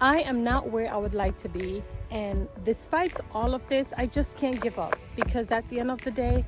I am not where I would like to be. And despite all of this, I just can't give up, because at the end of the day,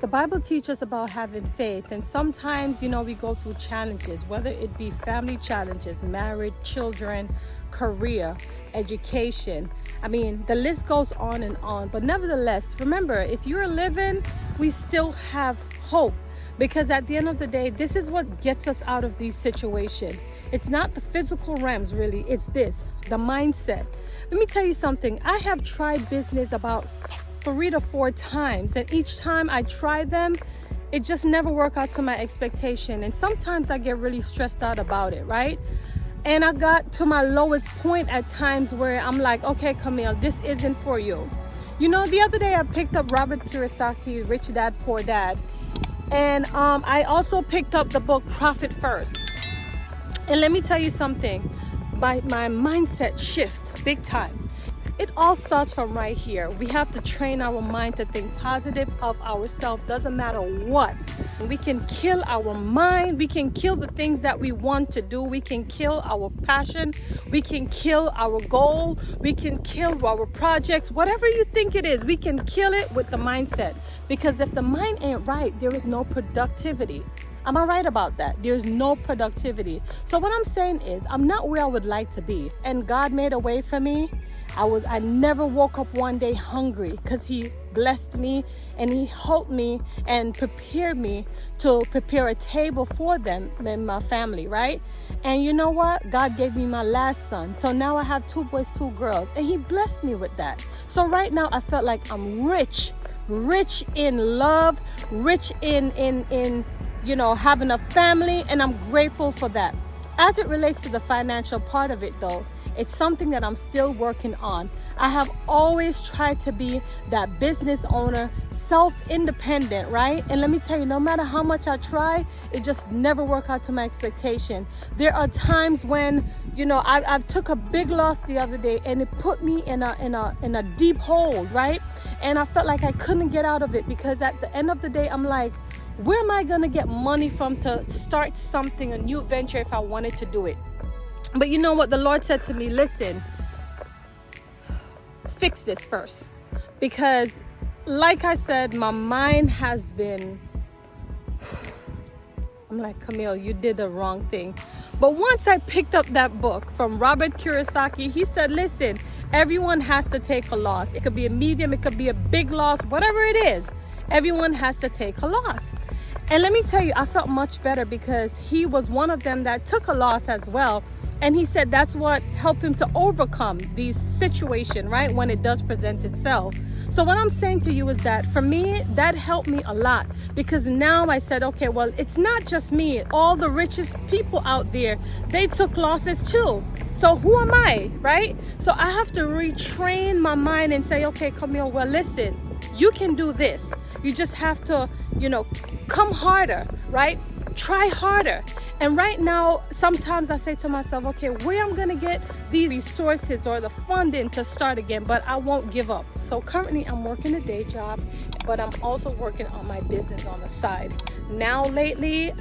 the Bible teaches about having faith. And sometimes, we go through challenges, whether it be family challenges, marriage, children, career, education. I mean, the list goes on and on. But nevertheless, remember, if you're living, we still have hope. Because at the end of the day, this is what gets us out of these situations. It's not the physical realms, really. It's this, the mindset. Let me tell you something. I have tried business about 3 to 4 times, and each time I try them, it just never worked out to my expectation. And sometimes I get really stressed out about it, right? And I got to my lowest point at times where I'm like, okay, Camille, this isn't for you. The other day I picked up Robert Kiyosaki, Rich Dad, Poor Dad. And I also picked up the book Profit First. And let me tell you something, my mindset shift big time. It all starts from right here. We have to train our mind to think positive of ourselves. Doesn't matter what. We can kill our mind. We can kill the things that we want to do. We can kill our passion. We can kill our goal. We can kill our projects. Whatever you think it is, we can kill it with the mindset. Because if the mind ain't right, there is no productivity. Am I right about that? There's no productivity. So what I'm saying is, I'm not where I would like to be. And God made a way for me. I never woke up one day hungry, because he blessed me and he helped me and prepared me to prepare a table for them and my family, right? And you know what? God gave me my last son. So now I have 2 boys, 2 girls, and he blessed me with that. So right now I felt like I'm rich in love, rich in having a family, and I'm grateful for that. As it relates to the financial part of it though, it's something that I'm still working on. I have always tried to be that business owner, self-independent, right? And let me tell you, no matter how much I try, it just never worked out to my expectation. There are times when, I've took a big loss the other day, and it put me in a deep hole, right? And I felt like I couldn't get out of it, because at the end of the day, I'm like, where am I gonna get money from to start something, a new venture, if I wanted to do it? But you know what? The Lord said to me, listen, fix this first. Because like I said, my mind has been, I'm like, Camille, you did the wrong thing. But once I picked up that book from Robert Kiyosaki, he said, listen, everyone has to take a loss. It could be a medium, it could be a big loss, whatever it is. Everyone has to take a loss. And let me tell you, I felt much better, because he was one of them that took a loss as well. And he said that's what helped him to overcome these situations, right, when it does present itself. So what I'm saying to you is that for me, that helped me a lot, because now I said, okay, well, it's not just me. All the richest people out there, they took losses too. So who am I, right? So I have to retrain my mind and say, okay, Camille, well, listen, you can do this. You just have to, come harder, right? Try harder. And right now, sometimes I say to myself, okay, where I'm gonna get these resources or the funding to start again, but I won't give up. So currently I'm working a day job, but I'm also working on my business on the side. Now lately,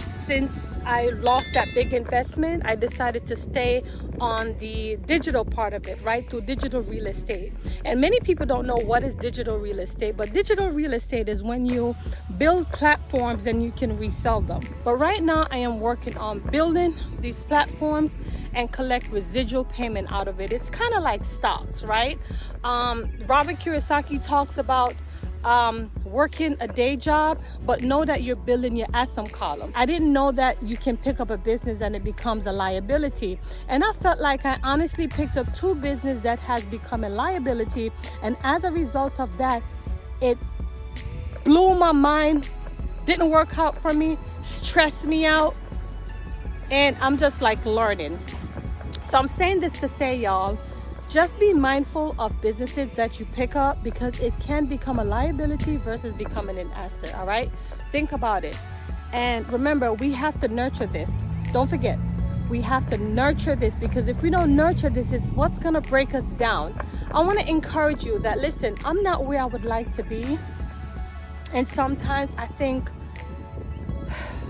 since I lost that big investment, I decided to stay on the digital part of it, right, through digital real estate. And many people don't know what is digital real estate, but digital real estate is when you build platforms and you can resell them. But right now I am working on building these platforms and collect residual payment out of it. It's kind of like stocks, right? Robert Kiyosaki talks about working a day job, but know that you're building your asset column. I didn't know that you can pick up a business and it becomes a liability. And I felt like I honestly picked up 2 businesses that has become a liability. And as a result of that, it blew my mind, didn't work out for me, stressed me out. And I'm just like learning. So I'm saying this to say, y'all, just be mindful of businesses that you pick up, because it can become a liability versus becoming an asset, all right? Think about it. And remember, we have to nurture this. Don't forget, we have to nurture this, because if we don't nurture this, it's what's gonna break us down. I wanna encourage you that, listen, I'm not where I would like to be. And sometimes I think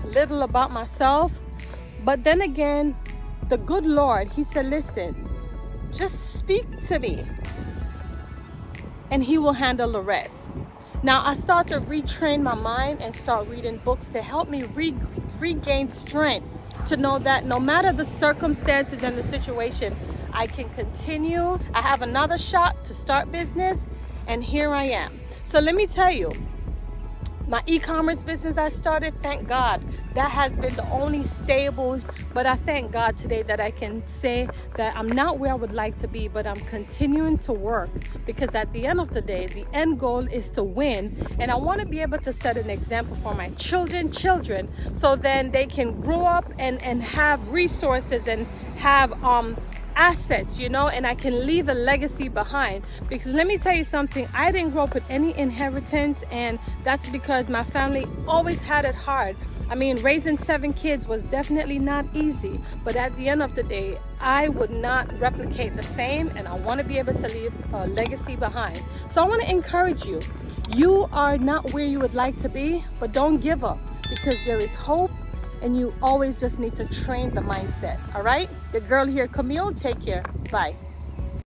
little about myself, but then again, the good Lord, he said, listen, just speak to me and he will handle the rest. Now I start to retrain my mind and start reading books to help me regain strength, to know that no matter the circumstances and the situation, I can continue. I have another shot to start business, and here I am. So let me tell you, my e-commerce business I started, thank God, that has been the only stable. But I thank God today that I can say that I'm not where I would like to be, but I'm continuing to work, because at the end of the day, the end goal is to win. And I want to be able to set an example for my children, so then they can grow up and have resources and have assets, you know, and I can leave a legacy behind. Because let me tell you something, I didn't grow up with any inheritance, and that's because my family always had it hard. I mean, raising 7 kids was definitely not easy, but at the end of the day, I would not replicate the same, and I want to be able to leave a legacy behind. So I want to encourage you. You are not where you would like to be, but don't give up, because there is hope. And you always just need to train the mindset. All right? Your girl here, Camille, take care. Bye.